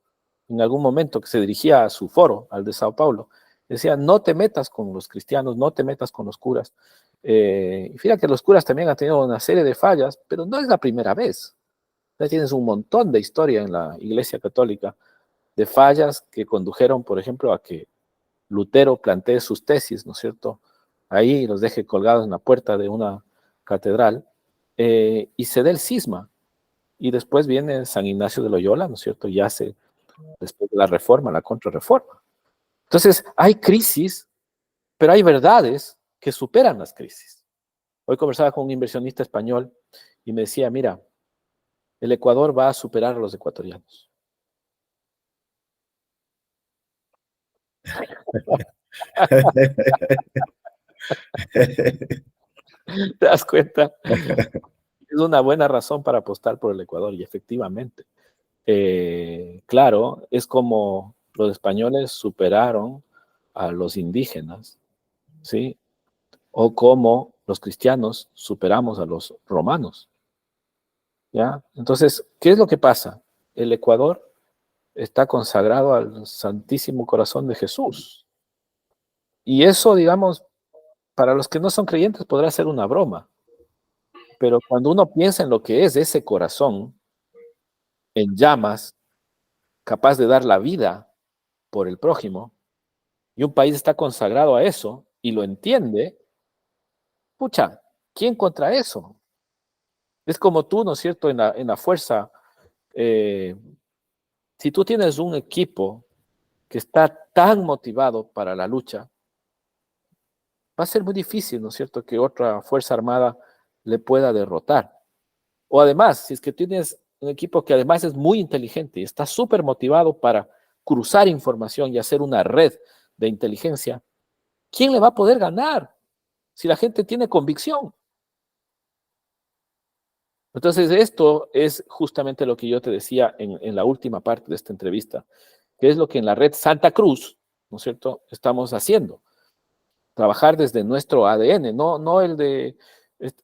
en algún momento que se dirigía a su foro, al de Sao Paulo, decía, no te metas con los cristianos, no te metas con los curas. Y fíjate que los curas también han tenido una serie de fallas, pero no es la primera vez. Ya tienes un montón de historia en la Iglesia Católica de fallas que condujeron, por ejemplo, a que Lutero plantee sus tesis, ¿no es cierto? Ahí los deje colgados en la puerta de una catedral y se dé el cisma. Y después viene San Ignacio de Loyola, ¿no es cierto? Y hace, después de la reforma, la contrarreforma. Entonces, hay crisis, pero hay verdades que superan las crisis. Hoy conversaba con un inversionista español y me decía, mira, el Ecuador va a superar a los ecuatorianos. ¿Te das cuenta? Es una buena razón para apostar por el Ecuador y efectivamente. Claro, es como los españoles superaron a los indígenas, ¿sí? O como los cristianos superamos a los romanos, ¿ya? Entonces, ¿qué es lo que pasa? El Ecuador está consagrado al Santísimo Corazón de Jesús. Y eso, digamos, para los que no son creyentes podrá ser una broma, pero cuando uno piensa en lo que es ese corazón en llamas, capaz de dar la vida por el prójimo, y un país está consagrado a eso y lo entiende, pucha, ¿quién contra eso? Es como tú, ¿no es cierto?, en la fuerza, si tú tienes un equipo que está tan motivado para la lucha, va a ser muy difícil, ¿no es cierto?, que otra fuerza armada le pueda derrotar. O además, si es que tienes un equipo que además es muy inteligente y está súper motivado para cruzar información y hacer una red de inteligencia, ¿quién le va a poder ganar si la gente tiene convicción? Entonces, esto es justamente lo que yo te decía en la última parte de esta entrevista, que es lo que en la red Santa Cruz, ¿no es cierto?, estamos haciendo. Trabajar desde nuestro ADN, no el de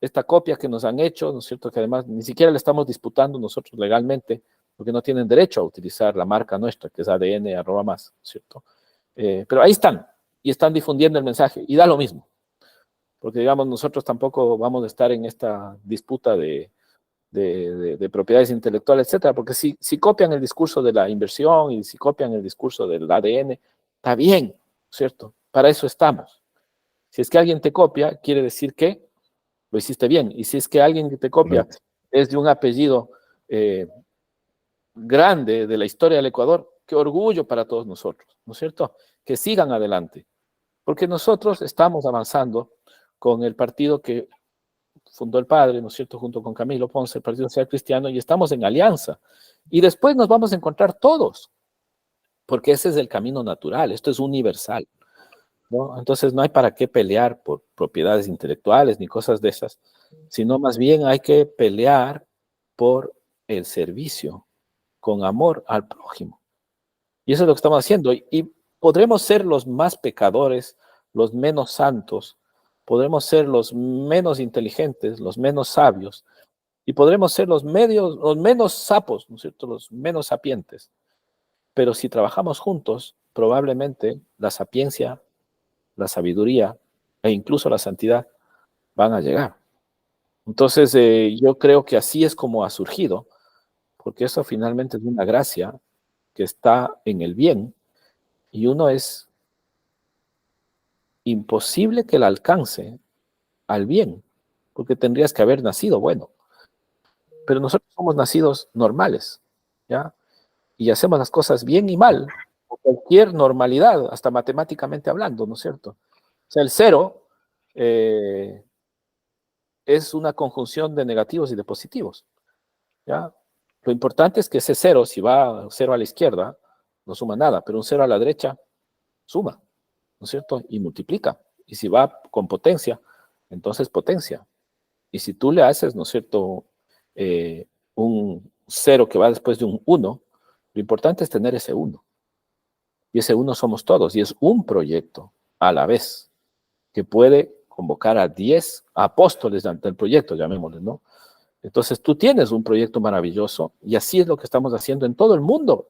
esta copia que nos han hecho, ¿no es cierto?, que además ni siquiera le estamos disputando nosotros legalmente, porque no tienen derecho a utilizar la marca nuestra, que es ADN @más, ¿cierto? Pero ahí están, y están difundiendo el mensaje, y da lo mismo, porque digamos, nosotros tampoco vamos a estar en esta disputa de propiedades intelectuales, etcétera, porque si copian el discurso de la inversión y si copian el discurso del ADN, está bien, ¿cierto? Para eso estamos. Si es que alguien te copia, quiere decir que lo hiciste bien. Y si es que alguien que te copia es de un apellido grande de la historia del Ecuador, qué orgullo para todos nosotros, ¿no es cierto? Que sigan adelante, porque nosotros estamos avanzando con el partido que fundó el padre, ¿no es cierto?, junto con Camilo Ponce, el Partido Social Cristiano, y estamos en alianza. Y después nos vamos a encontrar todos, porque ese es el camino natural, esto es universal, ¿no? Entonces no hay para qué pelear por propiedades intelectuales ni cosas de esas, sino más bien hay que pelear por el servicio, con amor al prójimo. Y eso es lo que estamos haciendo. Y podremos ser los más pecadores, los menos santos, podremos ser los menos inteligentes, los menos sabios, y podremos ser los menos sapos, ¿no es cierto?, los menos sapientes. Pero si trabajamos juntos, probablemente la sapiencia, la sabiduría e incluso la santidad van a llegar. Entonces, yo creo que así es como ha surgido, porque eso finalmente es una gracia que está en el bien, y uno es imposible que la alcance al bien, porque tendrías que haber nacido bueno. Pero nosotros somos nacidos normales, ¿ya? Y hacemos las cosas bien y mal, o cualquier normalidad, hasta matemáticamente hablando, ¿no es cierto? O sea, el cero es una conjunción de negativos y de positivos, ¿ya? Lo importante es que ese cero, si va cero a la izquierda, no suma nada, pero un cero a la derecha suma, ¿no es cierto? Y multiplica. Y si va con potencia, entonces potencia. Y si tú le haces, ¿no es cierto?, un cero que va después de un 1, lo importante es tener ese 1. Y ese 1 somos todos, y es un proyecto a la vez, que puede convocar a 10 apóstoles ante el proyecto, llamémosle, ¿no? Entonces tú tienes un proyecto maravilloso, y así es lo que estamos haciendo en todo el mundo.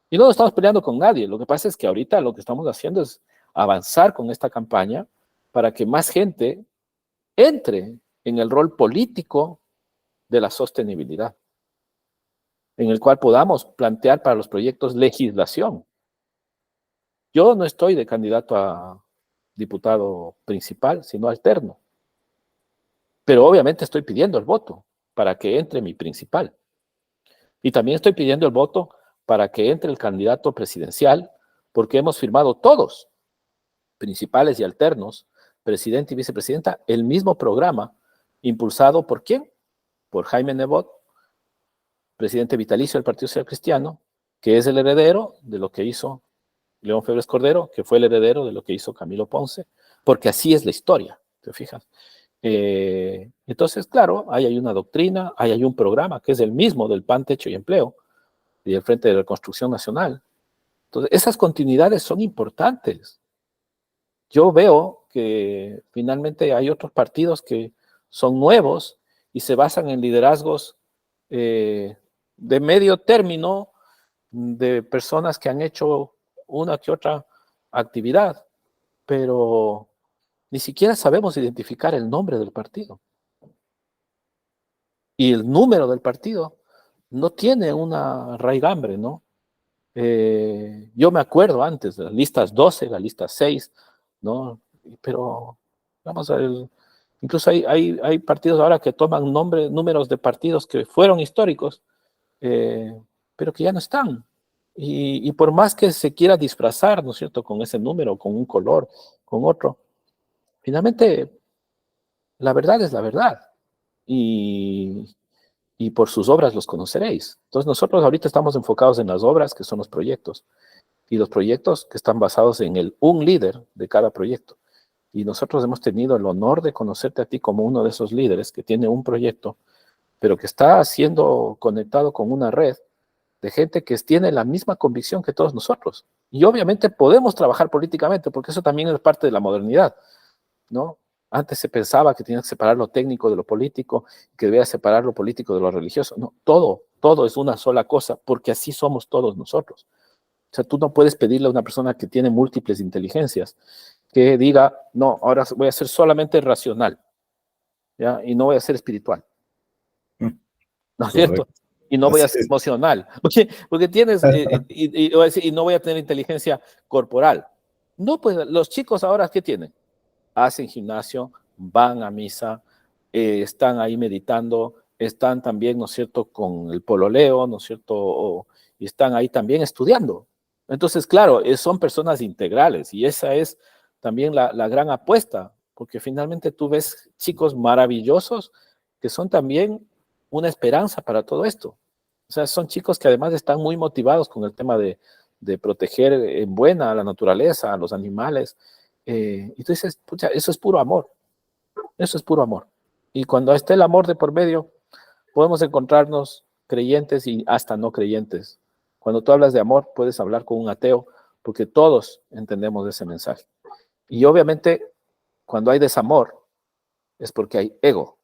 Y no estamos peleando con nadie. Lo que pasa es que ahorita lo que estamos haciendo es avanzar con esta campaña para que más gente entre en el rol político de la sostenibilidad, en el cual podamos plantear para los proyectos legislación. Yo no estoy de candidato a diputado principal, sino alterno. Pero obviamente estoy pidiendo el voto para que entre mi principal. Y también estoy pidiendo el voto para que entre el candidato presidencial, porque hemos firmado todos, principales y alternos, presidente y vicepresidenta, el mismo programa, impulsado ¿por quién? Por Jaime Nebot, presidente vitalicio del Partido Social Cristiano, que es el heredero de lo que hizo León Febres Cordero, que fue el heredero de lo que hizo Camilo Ponce, porque así es la historia, ¿te fijas? Entonces, claro, ahí hay una doctrina, ahí hay un programa que es el mismo del PAN, Techo y Empleo, y el Frente de Reconstrucción Nacional. Entonces, esas continuidades son importantes. Yo veo que finalmente hay otros partidos que son nuevos y se basan en liderazgos de medio término, de personas que han hecho una que otra actividad, pero ni siquiera sabemos identificar el nombre del partido. Y el número del partido no tiene una raigambre, ¿no? Yo me acuerdo antes de las listas 12, la lista 6, ¿no? Pero vamos a ver, incluso hay partidos ahora que toman números de partidos que fueron históricos, pero que ya no están. Y por más que se quiera disfrazar, ¿no es cierto?, con ese número, con un color, con otro, finalmente la verdad es la verdad. Y por sus obras los conoceréis. Entonces nosotros ahorita estamos enfocados en las obras, que son los proyectos, y los proyectos que están basados en un líder de cada proyecto. Y nosotros hemos tenido el honor de conocerte a ti como uno de esos líderes que tiene un proyecto, pero que está siendo conectado con una red de gente que tiene la misma convicción que todos nosotros. Y obviamente podemos trabajar políticamente, porque eso también es parte de la modernidad, ¿no? Antes se pensaba que tenía que separar lo técnico de lo político, que debía separar lo político de lo religioso. No, todo es una sola cosa, porque así somos todos nosotros. O sea, tú no puedes pedirle a una persona que tiene múltiples inteligencias que diga, no, ahora voy a ser solamente racional, ¿ya? Y no voy a ser espiritual, ¿no es cierto? Correcto. Y no voy a Así ser es. emocional, porque tienes, y no voy a tener inteligencia corporal. No, pues los chicos ahora, ¿qué tienen? Hacen gimnasio, van a misa, están ahí meditando, están también, ¿no es cierto?, con el pololeo, ¿no es cierto?, y están ahí también estudiando. Entonces, claro, son personas integrales y esa es también la gran apuesta, porque finalmente tú ves chicos maravillosos que son también una esperanza para todo esto. O sea, son chicos que además están muy motivados con el tema de proteger en buena a la naturaleza, a los animales. Y tú dices, pucha, eso es puro amor, eso es puro amor. Y cuando esté el amor de por medio, podemos encontrarnos creyentes y hasta no creyentes. Cuando tú hablas de amor, puedes hablar con un ateo, porque todos entendemos ese mensaje. Y obviamente, cuando hay desamor, es porque hay ego.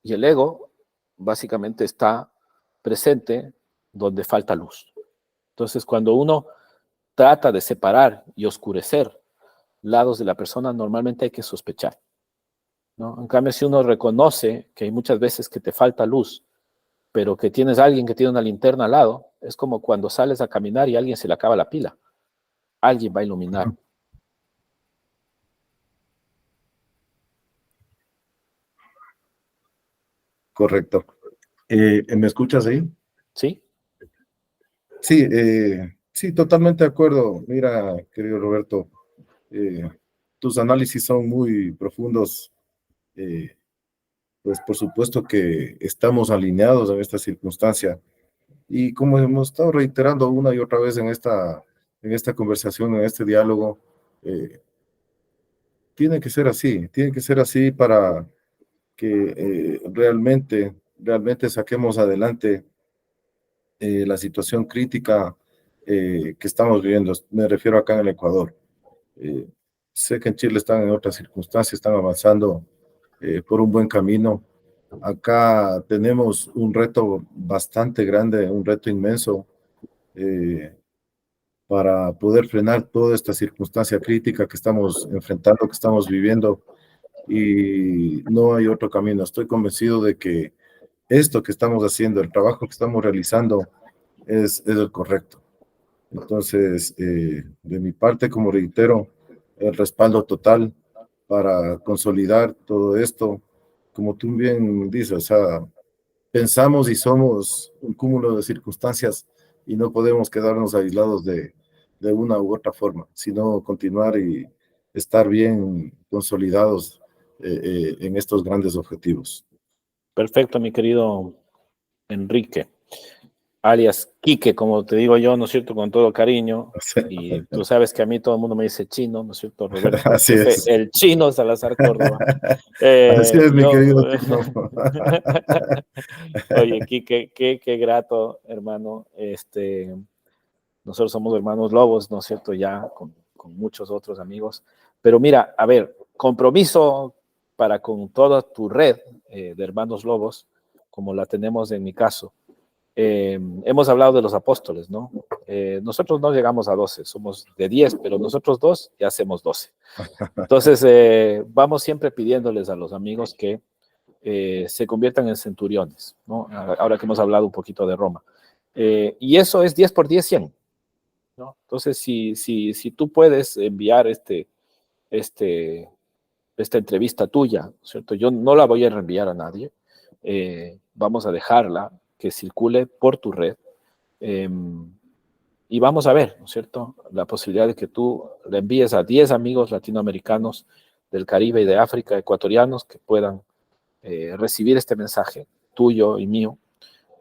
Y el ego básicamente está presente donde falta luz. Entonces, cuando uno trata de separar y oscurecer lados de la persona, normalmente hay que sospechar, ¿no? En cambio, si uno reconoce que hay muchas veces que te falta luz, pero que tienes a alguien que tiene una linterna al lado, es como cuando sales a caminar y a alguien se le acaba la pila. Alguien va a iluminar. Correcto. ¿Me escuchas ahí? ¿Sí? Sí, sí, totalmente de acuerdo. Mira, querido Roberto, eh, tus análisis son muy profundos. eh, pues por supuesto que estamos alineados en esta circunstancia. Y como hemos estado reiterando una y otra vez en esta conversación, en este diálogo, eh, tiene que ser así para que realmente saquemos adelante la situación crítica que estamos viviendo. Me refiero acá en el Ecuador. Eh, Sé que en Chile están en otras circunstancias, están avanzando por un buen camino. Acá tenemos un reto bastante grande, un reto inmenso eh, para poder frenar toda esta circunstancia crítica que estamos enfrentando, que estamos viviendo, y no hay otro camino. Estoy convencido de que esto que estamos haciendo, el trabajo que estamos realizando, es el correcto. Entonces, de mi parte, como reitero, el respaldo total para consolidar todo esto, como tú bien dices, o sea, pensamos y somos un cúmulo de circunstancias y no podemos quedarnos aislados de una u otra forma, sino continuar y estar bien consolidados en estos grandes objetivos. Perfecto, mi querido Enrique, alias Quique, como te digo yo, ¿no es cierto?, con todo cariño. Y tú sabes que a mí todo el mundo me dice chino, ¿no es cierto? Roberto, Así jefe, es. el chino Salazar Córdoba. Así es, mi Yo, querido Tino. oye, Quique, qué grato, hermano. Nosotros somos hermanos lobos, ¿no es cierto? Ya con muchos otros amigos. Pero mira, a ver, compromiso para con toda tu red de hermanos lobos, como la tenemos en mi caso. Hemos hablado de los apóstoles, ¿no? Nosotros no llegamos a 12, somos de 10, pero nosotros dos ya hacemos 12. Entonces, vamos siempre pidiéndoles a los amigos que se conviertan en centuriones, ¿no? Ahora que hemos hablado un poquito de Roma. Y eso es 10 por 10, 100, ¿no? Entonces, si tú puedes enviar este, esta entrevista tuya, ¿cierto? Yo no la voy a reenviar a nadie. Vamos a dejarla que circule por tu red. Eh, y vamos a ver, ¿no es cierto?, la posibilidad de que tú le envíes a 10 amigos latinoamericanos del Caribe y de África, ecuatorianos, que puedan recibir este mensaje tuyo y mío.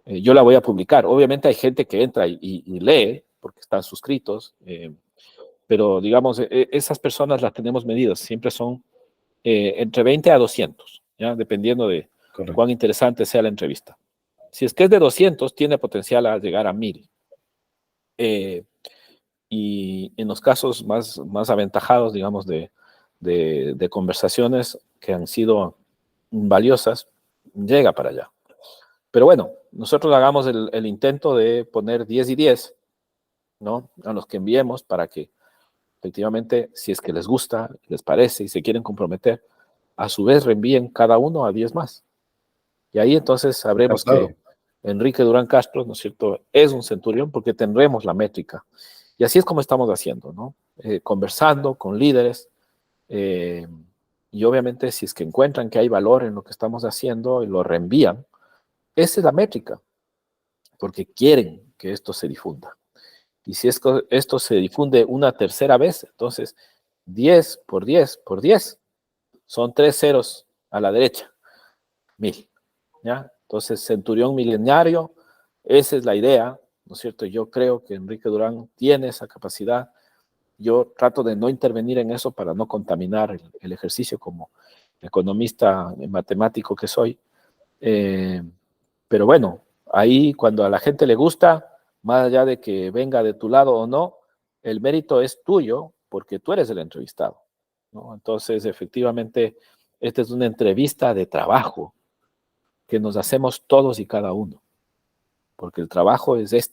Yo la voy a publicar. Obviamente hay gente que entra y lee, porque están suscritos, pero digamos, esas personas las tenemos medidas, siempre son entre 20 a 200, ¿ya? Dependiendo de Correcto. cuán interesante sea la entrevista. Si es que es de 200, tiene potencial a llegar a 1000. Y en los casos más aventajados, digamos, de conversaciones que han sido valiosas, llega para allá. Pero bueno, nosotros hagamos el intento de poner 10 y 10, ¿no? A los que enviemos para que efectivamente, si es que les gusta, les parece y se quieren comprometer, a su vez reenvíen cada uno a 10 más. Y ahí entonces sabremos Encantado. que Enrique Durán Castro, ¿no es cierto?, es un centurión porque tendremos la métrica. Y así es como estamos haciendo, ¿no? Conversando con líderes, y obviamente si es que encuentran que hay valor en lo que estamos haciendo y lo reenvían, esa es la métrica, porque quieren que esto se difunda. Y si esto se difunde una tercera vez, entonces 10 por 10 por 10 son 3 ceros a la derecha, 1000, ¿ya? Entonces, centurión milenario, esa es la idea, ¿no es cierto? Yo creo que Enrique Durán tiene esa capacidad. Yo trato de no intervenir en eso para no contaminar el ejercicio como economista matemático que soy. Pero bueno, ahí cuando a la gente le gusta, más allá de que venga de tu lado o no, el mérito es tuyo porque tú eres el entrevistado, ¿no? Entonces, efectivamente, esta es una entrevista de trabajo que nos hacemos todos y cada uno, porque el trabajo es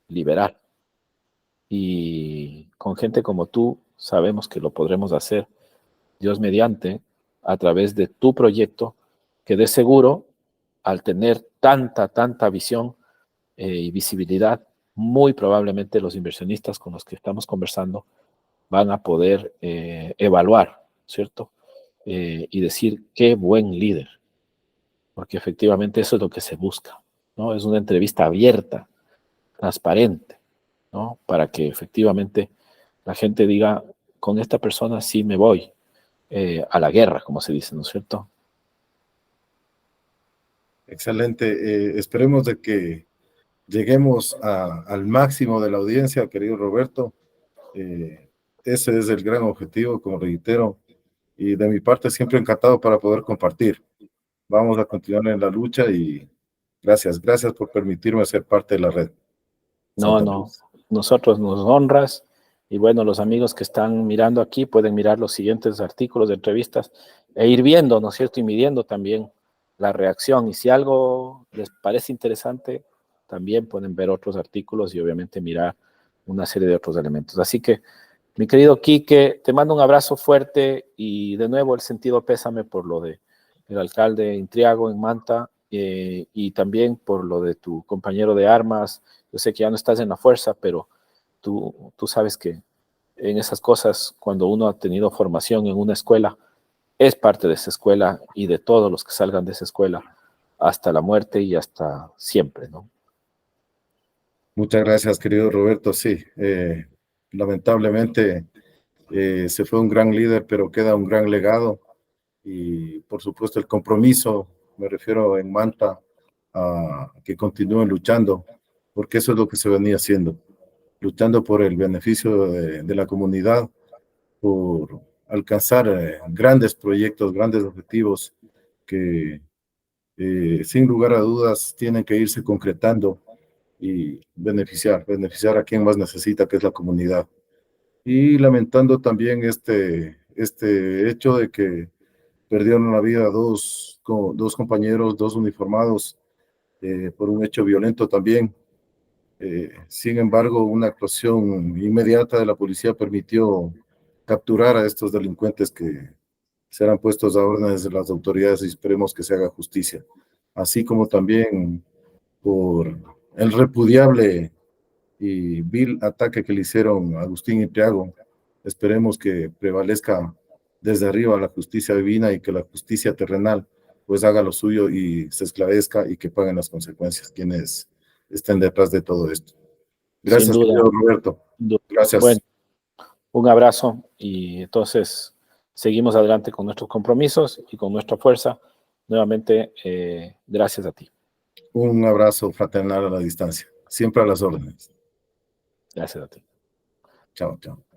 liberar. Y con gente como tú, sabemos que lo podremos hacer, Dios mediante, a través de tu proyecto, que de seguro, al tener tanta visión y visibilidad, muy probablemente los inversionistas con los que estamos conversando van a poder evaluar, ¿cierto? Y decir, qué buen líder, porque efectivamente eso es lo que se busca, ¿no? Es una entrevista abierta, transparente, ¿no? Para que efectivamente la gente diga, con esta persona sí me voy a la guerra, como se dice, ¿no es cierto? Excelente. Esperemos de que lleguemos al máximo de la audiencia, querido Roberto. Ese es el gran objetivo, como reitero, y de mi parte siempre encantado para poder compartir. Vamos a continuar en la lucha y gracias por permitirme ser parte de la red. No, Santa no, Cruz. nosotros nos honras y bueno, los amigos que están mirando aquí pueden mirar los siguientes artículos de entrevistas e ir viendo, ¿no es cierto? Y midiendo también la reacción. Y si algo les parece interesante, también pueden ver otros artículos y obviamente mirar una serie de otros elementos. Así que, mi querido Quique, te mando un abrazo fuerte y de nuevo el sentido pésame por lo de el alcalde Intriago en Manta y también por lo de tu compañero de armas. Yo sé que ya no estás en la fuerza, pero tú sabes que en esas cosas, cuando uno ha tenido formación en una escuela, es parte de esa escuela y de todos los que salgan de esa escuela hasta la muerte y hasta siempre, ¿no? Muchas gracias, querido Roberto. Sí, lamentablemente se fue un gran líder, pero queda un gran legado y por supuesto el compromiso, me refiero en Manta, a que continúen luchando, porque eso es lo que se venía haciendo, luchando por el beneficio de la comunidad, por alcanzar grandes proyectos, grandes objetivos que sin lugar a dudas tienen que irse concretando y beneficiar a quien más necesita, que es la comunidad. Y lamentando también este hecho de que perdieron la vida dos compañeros, dos uniformados, por un hecho violento también. Sin embargo, una actuación inmediata de la policía permitió capturar a estos delincuentes que serán puestos a órdenes de las autoridades y esperemos que se haga justicia. Así como también por el repudiable y vil ataque que le hicieron a Agustín Itriago. Esperemos que prevalezca desde arriba la justicia divina y que la justicia terrenal pues haga lo suyo y se esclarezca y que paguen las consecuencias quienes estén detrás de todo esto. Sin Gracias, duda. querido Roberto. Bueno, Gracias. un abrazo y entonces seguimos adelante con nuestros compromisos y con nuestra fuerza. Nuevamente, gracias a ti. Un abrazo fraternal a la distancia. Siempre a las órdenes. Gracias a ti. Chao, chao.